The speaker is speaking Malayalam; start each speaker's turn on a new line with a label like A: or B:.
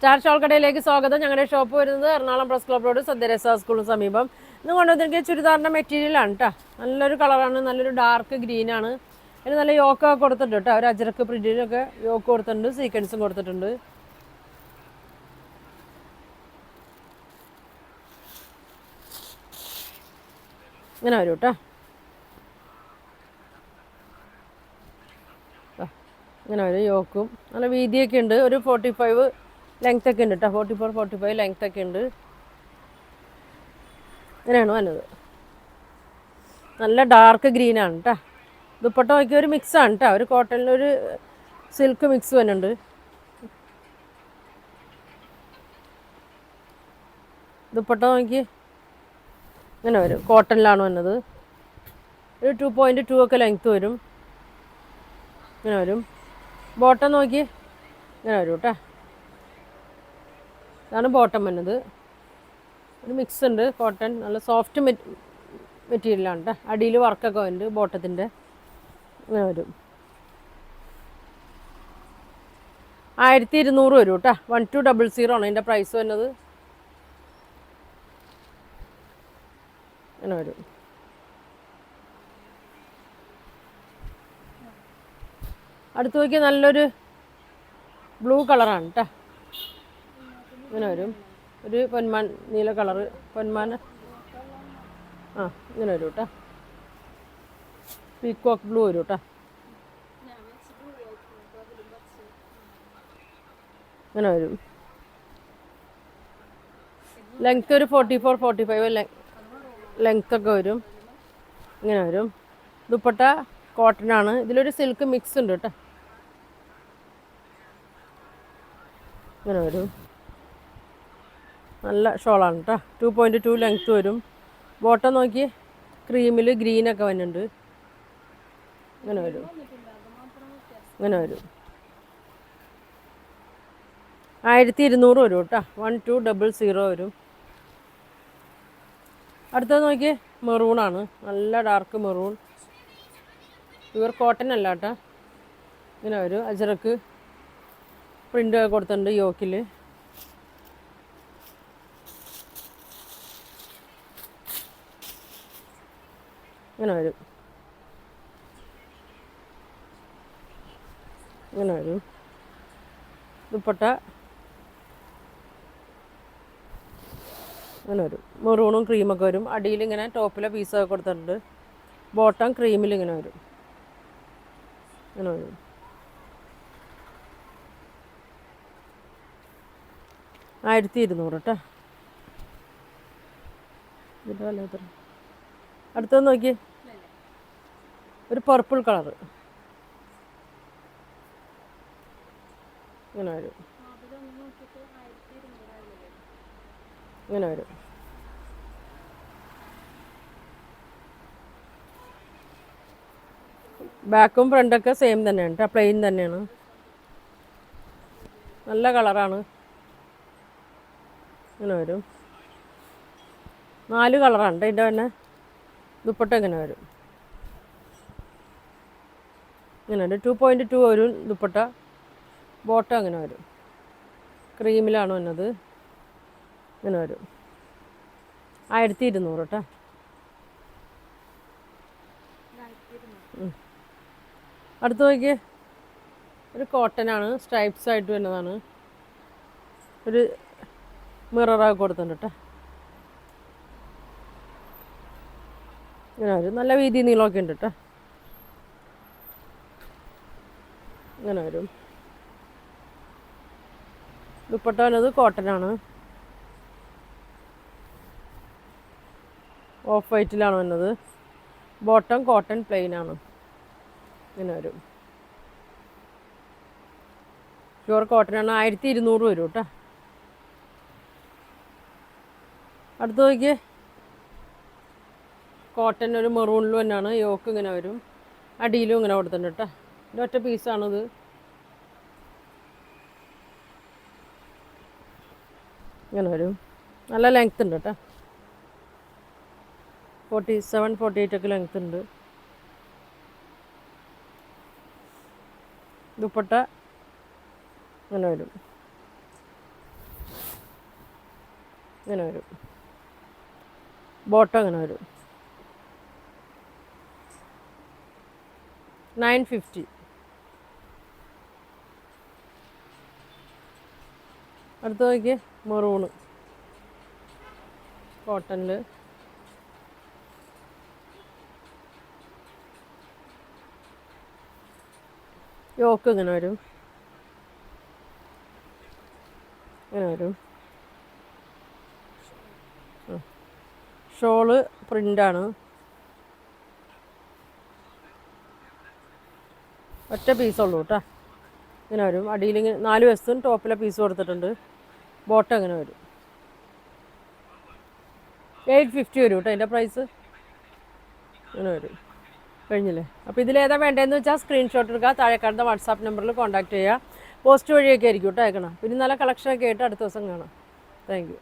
A: സ്റ്റാർ ഷോൾ കടയിലേക്ക് സ്വാഗതം. ഞങ്ങളുടെ ഷോപ്പ് വരുന്നത് എറണാകുളം പ്രസ് ക്ലബ് റോഡ് സദ്യരസ സ്കൂളിന് സമീപം. ഇന്ന് കൊണ്ടുവന്നിരിക്കുക ചുരിദാറിൻ്റെ മെറ്റീരിയലാണ് കേട്ടോ. നല്ലൊരു കളറാണ്, നല്ലൊരു ഡാർക്ക് ഗ്രീനാണ്. അതിന് നല്ല യോക്കൊക്കെ കൊടുത്തിട്ടുണ്ട് കേട്ടോ. ഒരു അജരക്ക് പ്രിന്റിനൊക്കെ യോക്ക് കൊടുത്തിട്ടുണ്ട്, സീക്വൻസും കൊടുത്തിട്ടുണ്ട്. ഇങ്ങനെ വരും കേട്ടോ. ഇങ്ങനെ വരും യോക്കും. നല്ല വീതിയൊക്കെ ഉണ്ട്. ഒരു 45 ലെങ്ത് ഒക്കെ ഉണ്ട് കേട്ടോ. 44-45 ലെങ്ത് ഒക്കെ ഉണ്ട്. ഇങ്ങനെയാണ് വന്നത്. നല്ല ഡാർക്ക് ഗ്രീനാണ് കേട്ടോ. ദുപ്പട്ട നോക്കിയ ഒരു മിക്സാണ് കേട്ടോ. ഒരു കോട്ടണിലൊരു സിൽക്ക് മിക്സ് വരുന്നുണ്ട്. ദുപ്പട്ട നോക്കി ഇങ്ങനെ വരും. കോട്ടണിലാണ് വന്നത്. ഒരു 2.2 ഒക്കെ ലെങ്ത്ത് വരും. ഇങ്ങനെ വരും. ബോട്ടം നോക്കി ഇങ്ങനെ വരും കേട്ടോ. ഇതാണ് ബോട്ടം വന്നത്. ഒരു മിക്സ് ഉണ്ട്. കോട്ടൺ നല്ല സോഫ്റ്റ് മെറ്റീരിയലാണ് കേട്ടോ. അടിയിൽ വർക്കൊക്കെ ഉണ്ട് ബോട്ടത്തിൻ്റെ. ഇങ്ങനെ വരും. 1200 വരും കേട്ടോ. 1200 ആണ് ഇതിൻ്റെ പ്രൈസ് വരുന്നത്. ഇങ്ങനെ വരും. അടുത്ത് നോക്കിയാൽ നല്ലൊരു ബ്ലൂ കളറാണ് കേട്ടോ. ഇങ്ങനെ വരും. ഒരു പൊന്മാൻ നീല കളറ്, പൊന്മാൻ ഇങ്ങനെ വരും കേട്ടോ. പീക്കോക്ക് ബ്ലൂ വരും കേട്ടോ. ഇങ്ങനെ വരും. ലെങ്ത്ത് ഒരു 44-45 ലെങ്ത്ത് ഒക്കെ വരും. ഇങ്ങനെ വരും. ദുപ്പട്ട കോട്ടനാണ്. ഇതിലൊരു സിൽക്ക് മിക്സ് ഉണ്ട് കേട്ടോ. ഇങ്ങനെ വരും. നല്ല ഷോളാണ് കേട്ടോ. 2.2 ലെങ്ത്ത് വരും. ബോട്ടം നോക്കി ക്രീമിൽ ഗ്രീനൊക്കെ വരുന്നുണ്ട്. ഇങ്ങനെ വരും. ഇങ്ങനെ വരും. 1200 വരും കേട്ടോ. 1200 വരും. അടുത്തത് നോക്കി മെറൂണാണ്. നല്ല ഡാർക്ക് മെറൂൺ. പ്യുവർ കോട്ടൺ അല്ല കേട്ടോ. ഇങ്ങനെ വരും. അജറക്ക് പ്രിൻ്റ് ഒക്കെ കൊടുത്തിട്ടുണ്ട് യോക്കിൽ. ഇങ്ങനെ വരും. ഇങ്ങനെ വരും. ദുപ്പട്ട ഇങ്ങനെ വരും. മെറൂണും ക്രീമൊക്കെ വരും. അടിയിൽ ഇങ്ങനെ ടോപ്പിലെ പീസൊക്കെ കൊടുത്തിട്ടുണ്ട്. ബോട്ടം ക്രീമിൽ ഇങ്ങനെ വരും. ഇങ്ങനെ വരും. ആയിരത്തി 1200 കേട്ടോ. ഇതിൻ്റെ വല്ലാത്ത അടുത്തത് നോക്കി ഒരു പർപ്പിൾ കളറ്. ഇങ്ങനെ വരും. ഇങ്ങനെ വരും. ബാക്കും ഫ്രണ്ടൊക്കെ സെയിം തന്നെയാണ് കേട്ടോ. പ്ലെയിൻ തന്നെയാണ്. നല്ല കളറാണ്. ഇങ്ങനെ വരും. 4 കളറാണ് ഇതിൻ്റെ തന്നെ. ദുപ്പട്ട ഇങ്ങനെ വരും. ഇങ്ങനെ വരും. 2.2 വരും ദുപ്പട്ട. ബോട്ടം അങ്ങനെ വരും. ക്രീമിലാണ് വന്നത്. ഇങ്ങനെ വരും. 1200 കേട്ടോ. അടുത്ത് നോക്കിയേ ഒരു കോട്ടനാണ്. സ്ട്രൈപ്സ് ആയിട്ട് വരുന്നതാണ്. ഒരു മിററൊക്കെ കൊടുത്തിട്ടുണ്ട് കേട്ടോ. ഇങ്ങനെ വരും. നല്ല വീതി നീളമൊക്കെ ഉണ്ട് കേട്ടോ. ഇങ്ങനെ വരും. ദുപ്പട്ട വന്നത് കോട്ടനാണ്. ഓഫ് വൈറ്റിലാണ് വന്നത്. ബോട്ടം കോട്ടൺ പ്ലെയിനാണ്. ഇങ്ങനെ വരും. പ്യുവർ കോട്ടനാണ്. 1200 വരും കേട്ടോ. അടുത്ത് നോക്കിയേ കോട്ടൺ ഒരു മെറൂണിൽ തന്നെയാണ്. യോക്ക് ഇങ്ങനെ വരും. അടിയിലും ഇങ്ങനെ കൊടുത്തിട്ടുണ്ട് കേട്ടോ. ഇത് ഒറ്റ പീസാണിത്. ഇങ്ങനെ വരും. നല്ല ലെങ്ത് ഉണ്ട് കേട്ടോ. 47-48 ഒക്കെ ലെങ്ത് ഉണ്ട്. ദുപ്പട്ട ഇങ്ങനെ വരും. ഇങ്ങനെ വരും. ബോട്ടം ഇങ്ങനെ വരും. 950. അടുത്ത് നോക്കിയേ, മെറൂണ് കോട്ടണിൽ. യോക്ക് ഇങ്ങനെ വരും. ഇങ്ങനെ വരും. ഷോള് പ്രിൻ്റാണ്. ഒറ്റ പീസുള്ളൂ കേട്ടോ. ഇങ്ങനെ വരും. അടിയിൽ 4 വശത്തും ടോപ്പിലെ പീസ് കൊടുത്തിട്ടുണ്ട്. ബോട്ടം ഇങ്ങനെ വരും. 850 വരും കേട്ടോ അതിൻ്റെ പ്രൈസ്. ഇങ്ങനെ വരും. കഴിഞ്ഞില്ലേ? അപ്പോൾ ഇതിലേതാ വേണ്ടതെന്ന് വെച്ചാൽ സ്ക്രീൻഷോട്ട് എടുക്കുക. താഴെ കാണുന്ന വാട്സാപ്പ് നമ്പറിൽ കോൺടാക്ട് ചെയ്യുക. പോസ്റ്റ് വഴിയൊക്കെ ആയിരിക്കും കേട്ടോ അയക്കണം. പിന്നെ നല്ല കളക്ഷനൊക്കെ ആയിട്ട് അടുത്ത ദിവസം കാണാം. Thank you.